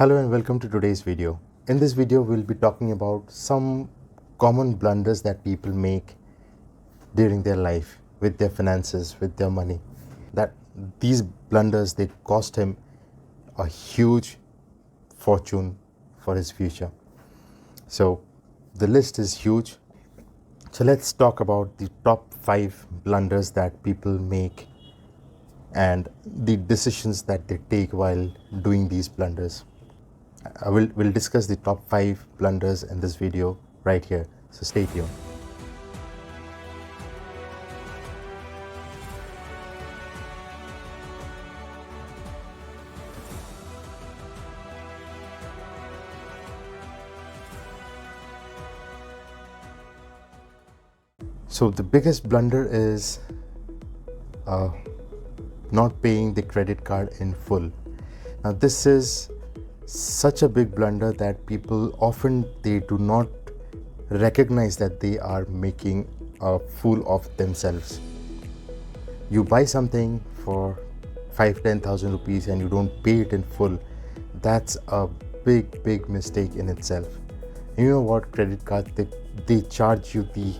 Hello and welcome to today's video. In this video, we'll be talking about some common blunders that people make during their life with their finances, with their money. That these blunders, they cost him a huge fortune for his future. So the list is huge. So let's talk about the top 5 blunders that people make and the decisions that they take while doing these blunders. We'll discuss the top 5 blunders in this video right here, so stay tuned. So the biggest blunder is not paying the credit card in full. Now this is such a big blunder that people often they do not recognize that they are making a fool of themselves. You buy something for 5,000-10,000 rupees and you don't pay it in full. That's a big mistake in itself. And you know what, credit card, they charge you the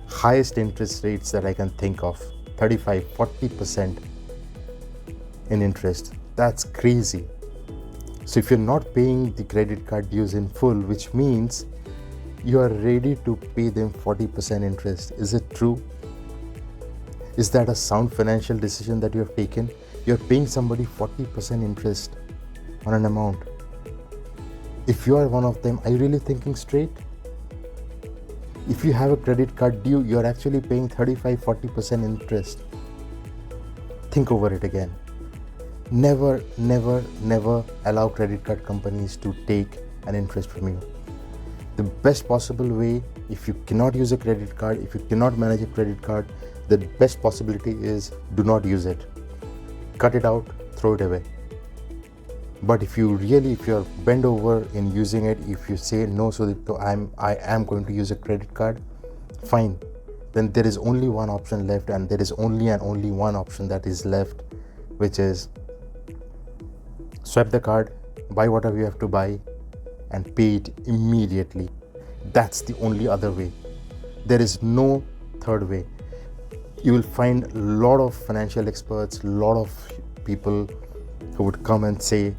highest interest rates that I can think of, 35-40% in interest. That's crazy. So if you're not paying the credit card dues in full, which means you are ready to pay them 40% interest. Is it true? Is that a sound financial decision that you have taken? You're paying somebody 40% interest on an amount. If you are one of them, are you really thinking straight? If you have a credit card due, you're actually paying 35-40% interest. Think over it again. Never allow credit card companies to take an interest from you. The best possible way, if you cannot use a credit card, if you cannot manage a credit card, the best possibility is do not use it. Cut it out, throw it away. But if you're bent over in using it, if you say no, so I am going to use a credit card, fine. Then there is only one option left, and there is only one option that is left, which is swipe the card, buy whatever you have to buy, and pay it immediately. That's the only other way. There is no third way. You will find a lot of financial experts, a lot of people who would come and say,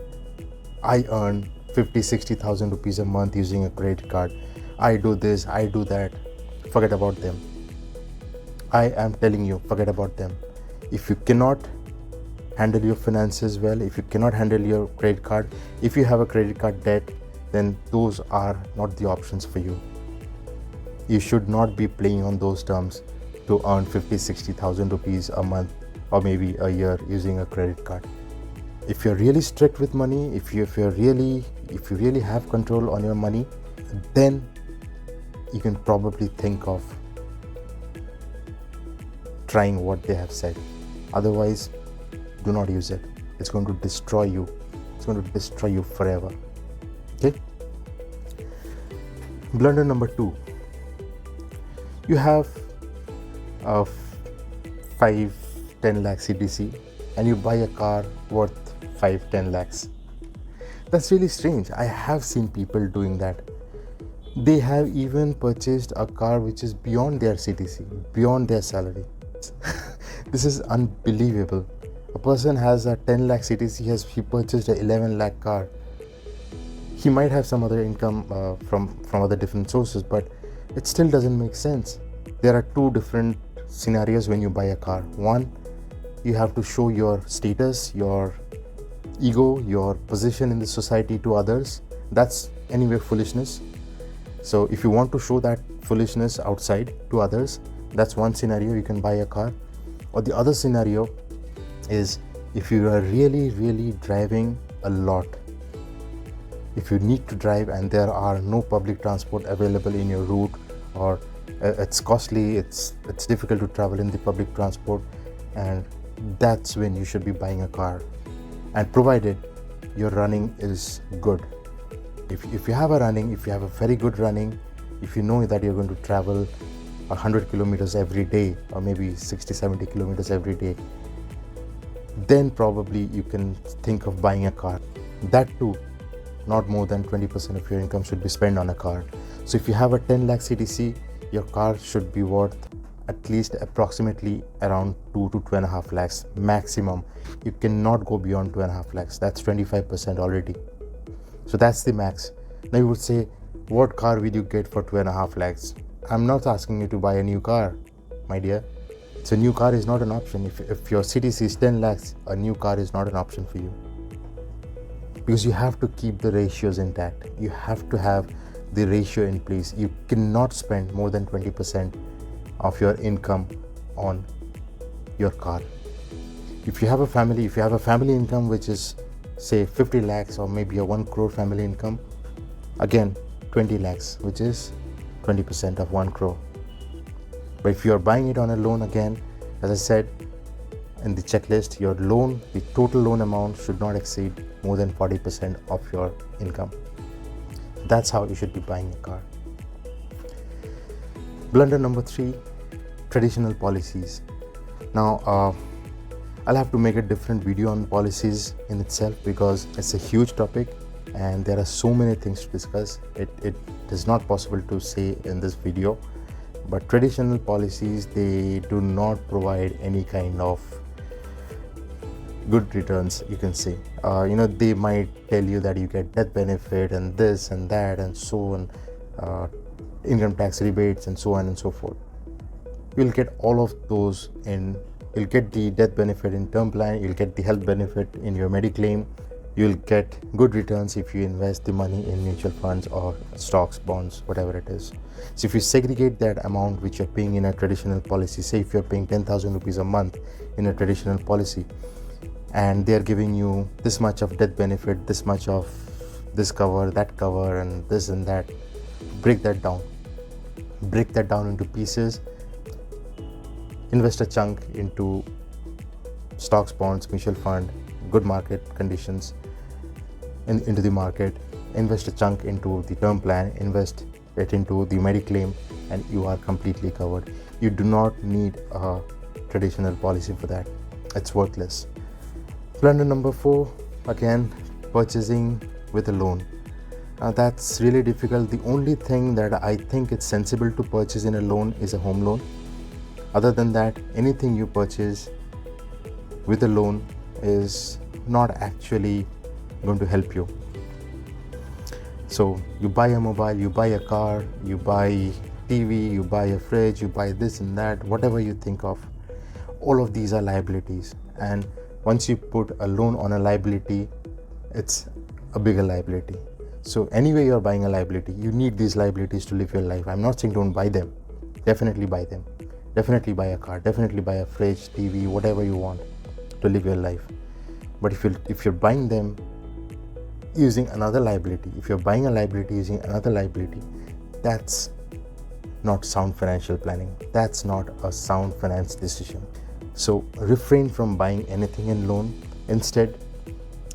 I earn 50,000-60,000 rupees a month using a credit card. I do this, I do that. Forget about them. I am telling you, forget about them. If you cannot handle your finances well, if you cannot handle your credit card, if you have a credit card debt, then those are not the options for you. You should not be playing on those terms to earn 50,000-60,000 rupees a month or maybe a year using a credit card. If you're really strict with money, if you really have control on your money, then you can probably think of trying what they have said. Otherwise, do not use it. It's going to destroy you. It's going to destroy you forever. Okay? Blunder number 2. You have a 5-10 lakh CTC and you buy a car worth 5-10 lakhs. That's really strange. I have seen people doing that. They have even purchased a car which is beyond their CTC, beyond their salary. This is unbelievable. A person has a 10 lakh CTC, he purchased an 11 lakh car. He might have some other income from other different sources, but it still doesn't make sense. There are 2 different scenarios when you buy a car. One, you have to show your status, your ego, your position in the society to others. That's anyway foolishness. So if you want to show that foolishness outside to others, that's one scenario, you can buy a car. Or the other scenario is if you are really driving a lot. If you need to drive and there are no public transport available in your route, or it's costly, it's difficult to travel in the public transport, and that's when you should be buying a car. And provided your running is good. If you have a very good running, if you know that you're going to travel 100 kilometers every day, or maybe 60-70 kilometers every day, then probably you can think of buying a car. That too, not more than 20% of your income should be spent on a car. So if you have a 10 lakh CTC, your car should be worth at least approximately around 2 to 2.5 lakhs maximum. You cannot go beyond 2.5 lakhs. That's 25% already. So that's the max. Now you would say, what car will you get for 2.5 lakhs? I'm not asking you to buy a new car, my dear. So new car is not an option. If your CTC is 10 lakhs, a new car is not an option for you. Because you have to keep the ratios intact. You have to have the ratio in place. You cannot spend more than 20% of your income on your car. If you have a family income which is say 50 lakhs or maybe a 1 crore family income, again 20 lakhs, which is 20% of 1 crore. But if you are buying it on a loan, again, as I said in the checklist, your loan, the total loan amount should not exceed more than 40% of your income. That's how you should be buying a car. Blunder number 3, traditional policies. Now, I'll have to make a different video on policies in itself because it's a huge topic and there are so many things to discuss. It is not possible to say in this video. But traditional policies, they do not provide any kind of good returns, you can say. They might tell you that you get death benefit and this and that and so on, income tax rebates and so on and so forth. You'll get all of those you'll get the death benefit in term plan, you'll get the health benefit in your Mediclaim, you'll get good returns if you invest the money in mutual funds or stocks, bonds, whatever it is. So if you segregate that amount which you're paying in a traditional policy, say if you're paying 10,000 rupees a month in a traditional policy and they're giving you this much of death benefit, this much of this cover, that cover and this and that, break that down into pieces. Invest a chunk into stocks, bonds, mutual fund, good market conditions into the market. Invest a chunk into the term plan, invest it into the Mediclaim, and you are completely covered. You do not need a traditional policy for that. It's worthless. Blunder number 4, again, purchasing with a loan. That's really difficult. The only thing that I think it's sensible to purchase in a loan is a home loan. Other than that, anything you purchase with a loan is not actually going to help you. So you buy a mobile, you buy a car, you buy TV, you buy a fridge, you buy this and that, whatever you think of, all of these are liabilities. And once you put a loan on a liability, it's a bigger liability. So anyway, you're buying a liability, you need these liabilities to live your life. I'm not saying don't buy them. Definitely buy them. Definitely buy a car, definitely buy a fridge, TV, whatever you want to live your life. But if you're buying them using another liability, if you're buying a liability using another liability, that's not sound financial planning. That's not a sound finance decision. So refrain from buying anything in loan. Instead,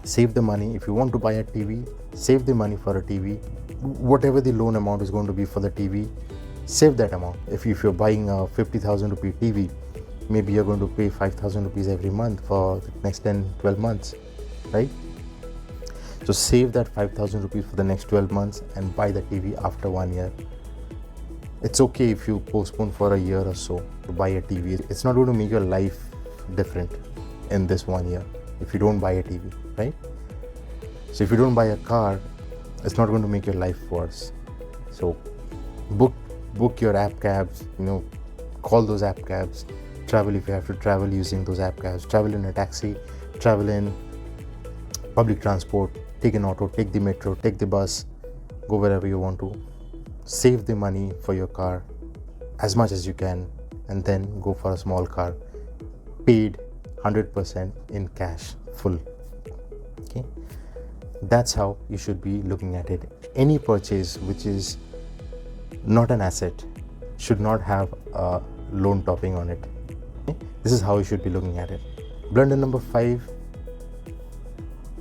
save the money. If you want to buy a TV, save the money for a TV. Whatever the loan amount is going to be for the TV, save that amount. If you're buying a 50,000 rupee TV, maybe you're going to pay 5,000 rupees every month for the next 10-12 months, right? So save that 5,000 rupees for the next 12 months and buy the TV after 1 year. It's okay if you postpone for a year or so to buy a TV. It's not going to make your life different in this 1 year if you don't buy a TV, right? So if you don't buy a car, it's not going to make your life worse. So book your app cabs, call those app cabs, travel if you have to travel using those app cabs, travel in a taxi, travel in public transport, take an auto, take the metro, take the bus, go wherever you want to. Save the money for your car as much as you can and then go for a small car, paid 100% in cash, full. Okay, that's how you should be looking at it. Any purchase which is not an asset should not have a loan topping on it. Okay? This is how you should be looking at it. Blunder number 5,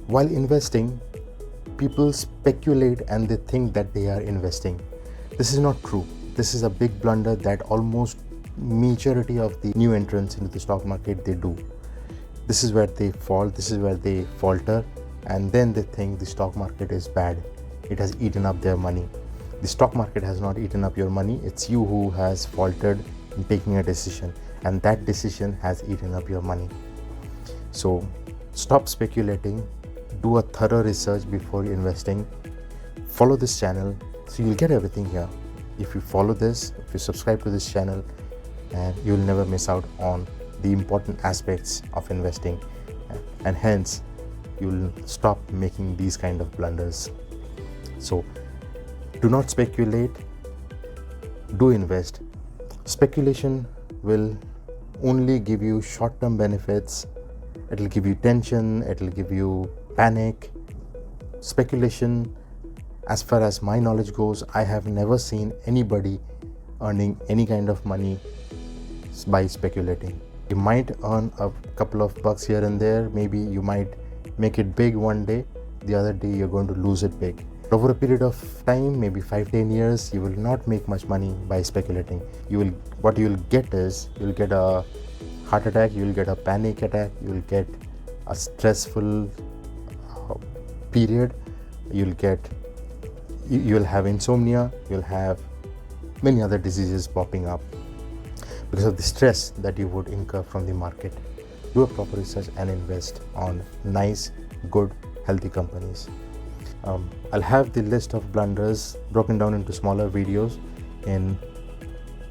while investing, people speculate and they think that they are investing. This is not true. This is a big blunder that almost majority of the new entrants into the stock market, they do. This is where they fall, this is where they falter, and then they think the stock market is bad. It has eaten up their money. The stock market has not eaten up your money. It's you who has faltered in taking a decision, and that decision has eaten up your money. So stop speculating. Do a thorough research before investing. Follow this channel so you'll get everything here. If you follow this, if you subscribe to this channel, and you'll never miss out on the important aspects of investing, and hence you'll stop making these kind of blunders. So do not speculate, do invest. Speculation will only give you short-term benefits. It'll give you tension, it'll give you panic. Speculation, as far as my knowledge goes, I have never seen anybody earning any kind of money by speculating. You might earn a couple of bucks here and there, maybe you might make it big one day, the other day you're going to lose it big. Over a period of time, maybe 5-10 years, you will not make much money by speculating. What you will get is, you'll get a heart attack, you'll get a panic attack, you'll get a stressful period, you'll have insomnia, you'll have many other diseases popping up because of the stress that you would incur from the market. Do a proper research and invest on nice, good, healthy companies. I'll have the list of blunders broken down into smaller videos in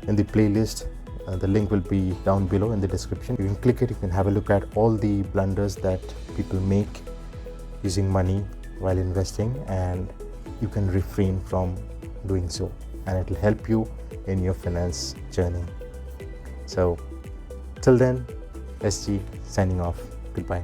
the playlist. The link will be down below in the description. You can click it, you can have a look at all the blunders that people make using money while investing, and you can refrain from doing so, and it will help you in your finance journey. So till then, SG signing off. Goodbye.